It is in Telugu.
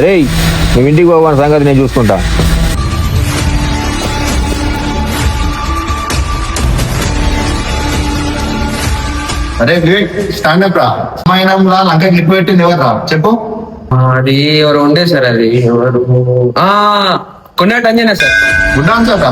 రేయ్ నువ్వు ఇంటికి పోవాలని సంగతి నేను చూసుకుంటా. అరే గ్రేట్ స్టాండప్ రా. అమ్మాయినంలా లంక క్లిప్ పెట్టింది ఎవరు రా చెప్పు. అది ఎవరు ఉండే సార్, అది ఎవరు కొన్నట్టు అంజనా సార్. గుడ్ ఆన్సర్ రా.